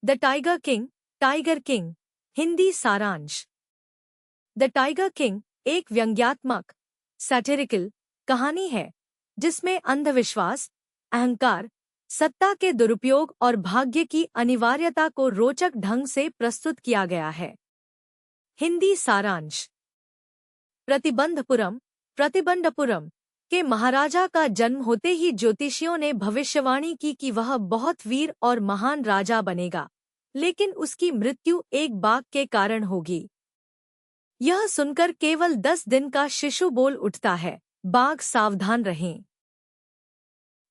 The tiger king, tiger king, Hindi सारांश। The tiger king एक व्यंग्यात्मक सैटिरिकल कहानी है जिसमें अंधविश्वास, अहंकार, सत्ता के दुरुपयोग और भाग्य की अनिवार्यता को रोचक ढंग से प्रस्तुत किया गया है। हिंदी सारांश। प्रतिबंधपुरम के महाराजा का जन्म होते ही ज्योतिषियों ने भविष्यवाणी की कि वह बहुत वीर और महान राजा बनेगा, लेकिन उसकी मृत्यु एक बाघ के कारण होगी। यह सुनकर केवल 10 दिन का शिशु बोल उठता है, बाघ सावधान रहें।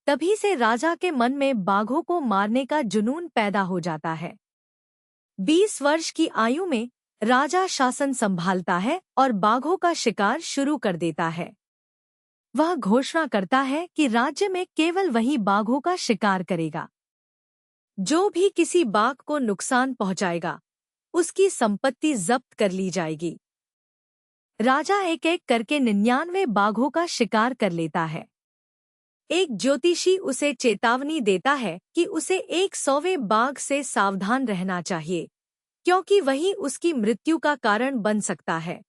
तभी से राजा के मन में बाघों को मारने का जुनून पैदा हो जाता है। 20 वर्ष की आयु में राजा शासन संभालता है और बाघों का शिकार शुरू कर देता है। वह घोषणा करता है कि राज्य में केवल वही बाघों का शिकार करेगा। जो भी किसी बाघ को नुकसान पहुंचाएगा, उसकी संपत्ति जब्त कर ली जाएगी। राजा एक एक करके 99 बाघों का शिकार कर लेता है। एक ज्योतिषी उसे चेतावनी देता है कि उसे 100वें बाघ से सावधान रहना चाहिए, क्योंकि वही उसकी मृत्यु का कारण बन सकता है।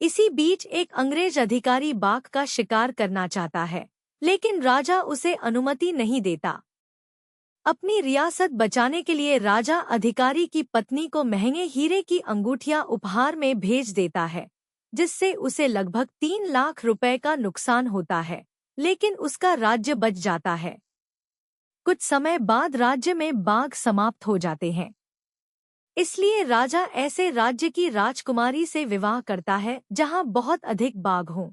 इसी बीच एक अंग्रेज अधिकारी बाघ का शिकार करना चाहता है, लेकिन राजा उसे अनुमति नहीं देता। अपनी रियासत बचाने के लिए राजा अधिकारी की पत्नी को महंगे हीरे की अंगूठियां उपहार में भेज देता है, जिससे उसे लगभग 3 लाख रुपए का नुकसान होता है, लेकिन उसका राज्य बच जाता है। कुछ समय बाद राज्य में बाघ समाप्त हो जाते हैं। इसलिए राजा ऐसे राज्य की राजकुमारी से विवाह करता है जहां बहुत अधिक बाघ हों।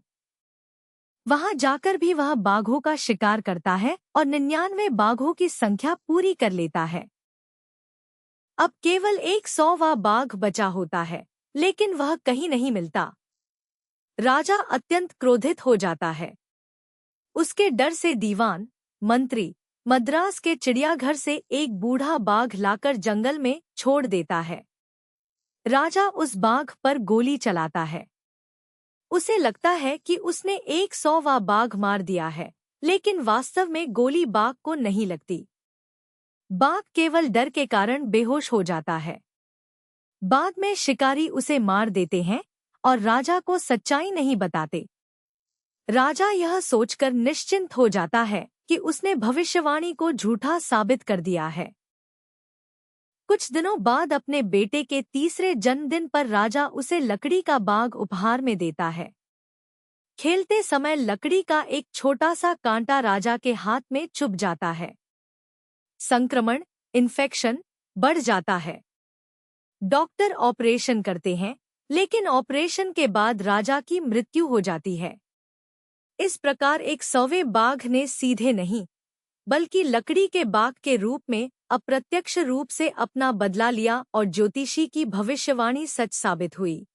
वहां जाकर भी वह बाघों का शिकार करता है और 99 बाघों की संख्या पूरी कर लेता है। अब केवल 100वां बाघ बचा होता है, लेकिन वह कहीं नहीं मिलता। राजा अत्यंत क्रोधित हो जाता है। उसके डर से दीवान, मंत्री मद्रास के चिड़ियाघर से एक बूढ़ा बाघ लाकर जंगल में छोड़ देता है। राजा उस बाघ पर गोली चलाता है। उसे लगता है कि उसने 100वां बाघ मार दिया है, लेकिन वास्तव में गोली बाघ को नहीं लगती। बाघ केवल डर के कारण बेहोश हो जाता है। बाद में शिकारी उसे मार देते हैं और राजा को सच्चाई नहीं बताते। राजा यह सोचकर निश्चिंत हो जाता है कि उसने भविष्यवाणी को झूठा साबित कर दिया है। कुछ दिनों बाद अपने बेटे के 3रे जन्मदिन पर राजा उसे लकड़ी का बाग उपहार में देता है। खेलते समय लकड़ी का एक छोटा सा कांटा राजा के हाथ में चुभ जाता है। संक्रमण, इन्फेक्शन बढ़ जाता है। डॉक्टर ऑपरेशन करते हैं, लेकिन ऑपरेशन के बाद राजा की मृत्यु हो जाती है। इस प्रकार 100वें बाघ ने सीधे नहीं, बल्कि लकड़ी के बाघ के रूप में अप्रत्यक्ष रूप से अपना बदला लिया और ज्योतिषी की भविष्यवाणी सच साबित हुई।